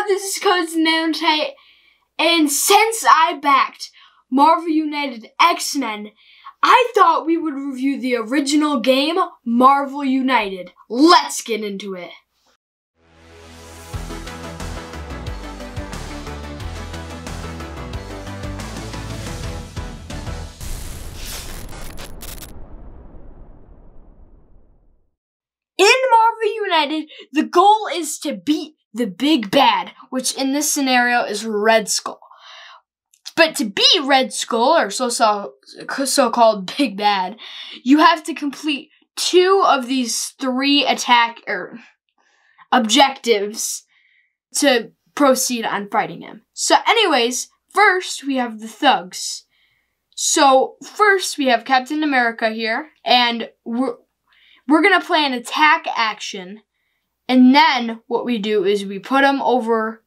this is Codes Nanotite, and since I backed Marvel United X-Men, I thought we would review the original game, Marvel United. Let's get into it. In Marvel United, the goal is to beat the big bad, which in this scenario is Red Skull. But to beat Red Skull, or so-called big bad, you have to complete 2 of these 3 attack objectives to proceed on fighting him. So anyways, first we have the thugs. So first we have Captain America here, and we're gonna play an attack action, and then what we do is we put him over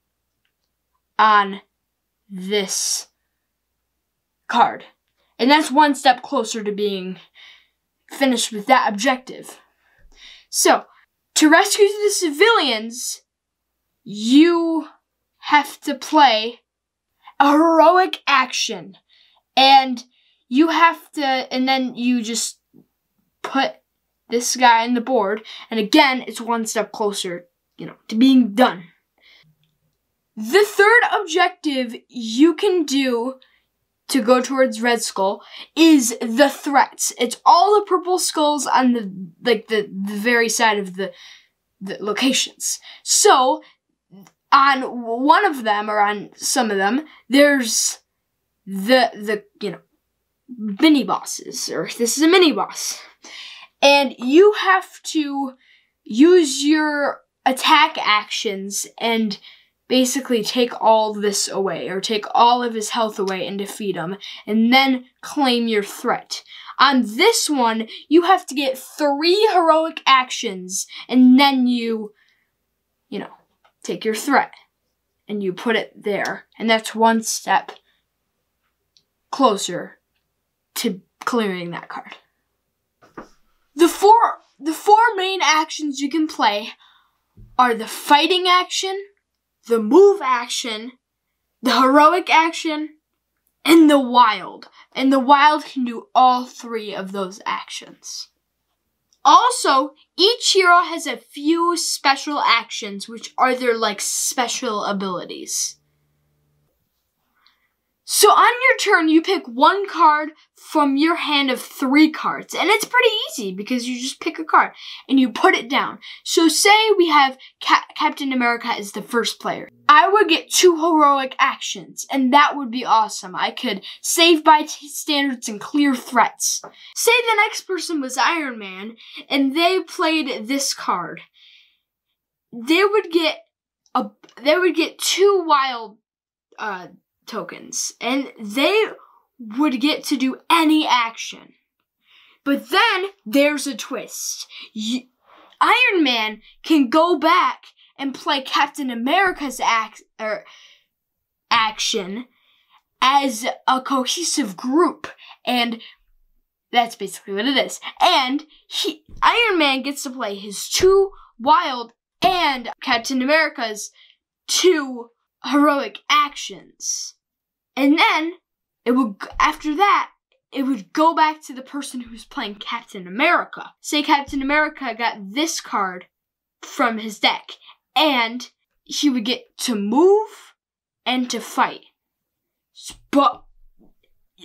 on this card. And that's one step closer to being finished with that objective. So, to rescue the civilians, you have to play a heroic action. And you have to, and then you just put this guy on the board, and again, it's one step closer, to being done. The third objective you can do to go towards Red Skull is the threats. It's all the purple skulls on the very side of the locations. So, on one of them, or on some of them, there's the mini bosses, or this is a mini boss. And you have to use your attack actions and basically take all this away, or take all of his health away and defeat him, and then claim your threat. On this one, you have to get 3 heroic actions, and then you take your threat, and you put it there. And that's one step closer to clearing that card. The four main actions you can play are the fighting action, the move action, the heroic action, and the wild. And the wild can do all 3 of those actions. Also, each hero has a few special actions, which are their special abilities. So on your turn, you pick 1 card from your hand of 3 cards. And it's pretty easy because you just pick a card and you put it down. So say we have Captain America as the first player. I would get 2 heroic actions, and that would be awesome. I could save by standards and clear threats. Say the next person was Iron Man and they played this card. They would get 2 wild tokens, and they would get to do any action. But then there's a twist. Iron Man can go back and play Captain America's action as a cohesive group, and that's basically what it is. And Iron Man gets to play his 2 wild and Captain America's 2 heroic actions. And then, after that, it would go back to the person who's playing Captain America. Say Captain America got this card from his deck, and he would get to move and to fight. But,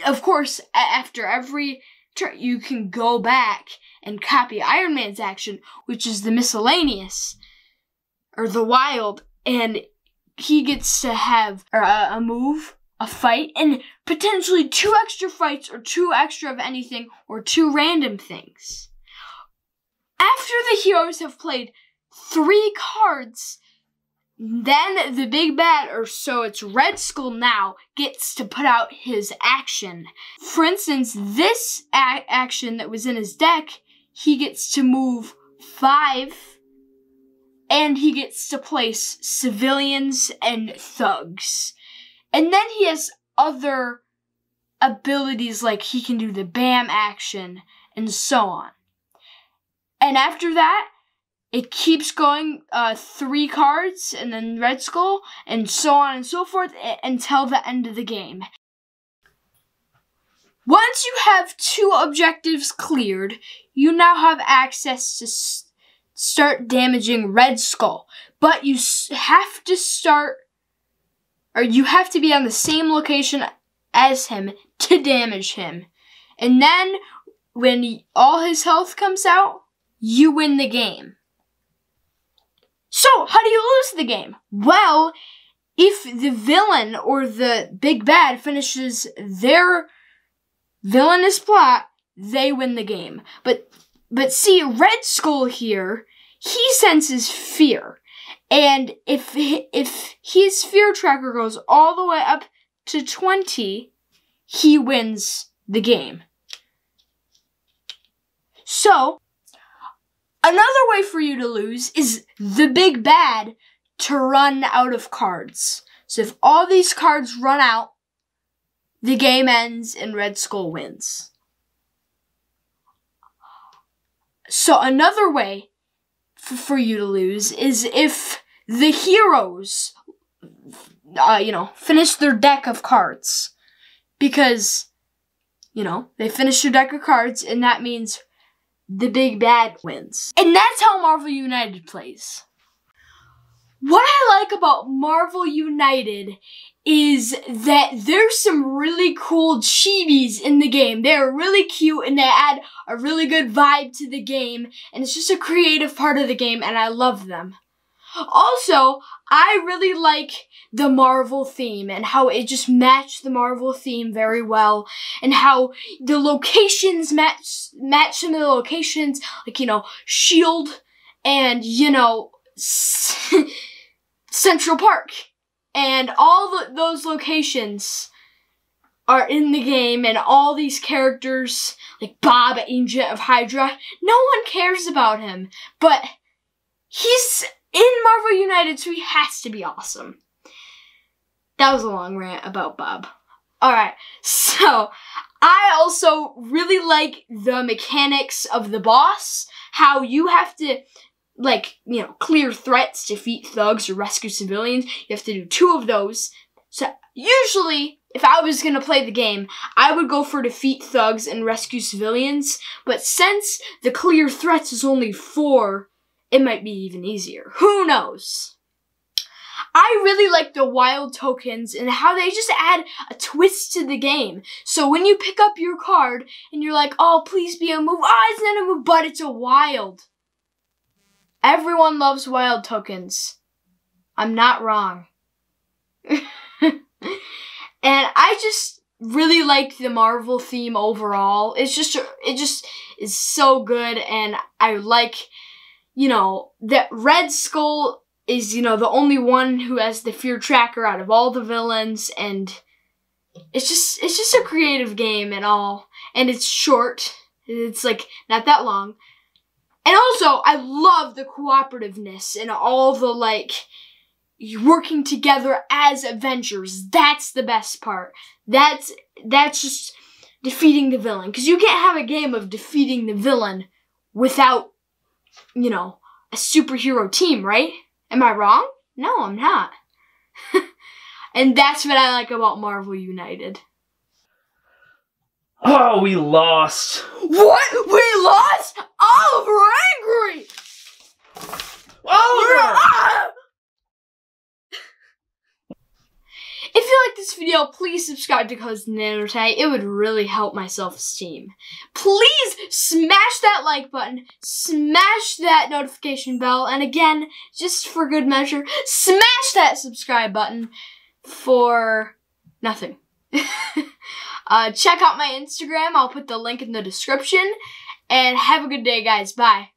of course, after every turn, you can go back and copy Iron Man's action, which is the miscellaneous, or the wild, and he gets to have a move, a fight, and potentially 2 extra fights, or 2 extra of anything, or 2 random things. After the heroes have played 3 cards, then the big bad, or so it's Red Skull now, gets to put out his action. For instance, this action that was in his deck, he gets to move 5, and he gets to place civilians and thugs. And then he has other abilities, like he can do the BAM action, and so on. And after that, it keeps going 3 cards, and then Red Skull, and so on and so forth until the end of the game. Once you have 2 objectives cleared, you now have access to start damaging Red Skull. But you have to start, or you have to be on the same location as him to damage him. And then, when all his health comes out, you win the game. So, how do you lose the game? Well, if the villain or the big bad finishes their villainous plot, they win the game. But see, Red Skull here, he senses fear. And if his fear tracker goes all the way up to 20, he wins the game. So, another way for you to lose is the big bad to run out of cards. So if all these cards run out, the game ends and Red Skull wins. So another way for you to lose is if the heroes, finish their deck of cards. Because, they finish their deck of cards, and that means the big bad wins. And that's how Marvel United plays. What I like about Marvel United is that there's some really cool chibis in the game. They're really cute and they add a really good vibe to the game, and it's just a creative part of the game, and I love them. Also, I really like the Marvel theme and how it just matched the Marvel theme very well, and how the locations match some of the locations, like, S.H.I.E.L.D. and, Central Park. And all those locations are in the game, and all these characters, like Bob, Agent of Hydra, no one cares about him, but he's in Marvel United, so he has to be awesome. That was a long rant about Bob. Alright, so I also really like the mechanics of the boss, how you have to, clear threats, defeat thugs, or rescue civilians. You have to do 2 of those. So usually, if I was gonna play the game, I would go for defeat thugs and rescue civilians, but since the clear threats is only 4, it might be even easier. Who knows? I really like the wild tokens and how they just add a twist to the game. So when you pick up your card and you're like, oh, please be a move. Oh, it's not a move, but it's a wild. Everyone loves wild tokens. I'm not wrong. And I just really like the Marvel theme overall. It just is so good, and I like, that Red Skull is, the only one who has the fear tracker out of all the villains, and it's just a creative game and all, and it's short. It's not that long. And also, I love the cooperativeness and all the, working together as Avengers. That's the best part. That's just defeating the villain. Because you can't have a game of defeating the villain without, a superhero team, right? Am I wrong? No, I'm not. And that's what I like about Marvel United. Oh, we lost. What? We lost? Oliver, we're angry! Oliver! If you like this video, please subscribe to Codes Nanotite. It would really help my self-esteem. Please smash that like button, smash that notification bell, and again, just for good measure, smash that subscribe button for nothing. Check out my Instagram. I'll put the link in the description. And have a good day, guys. Bye.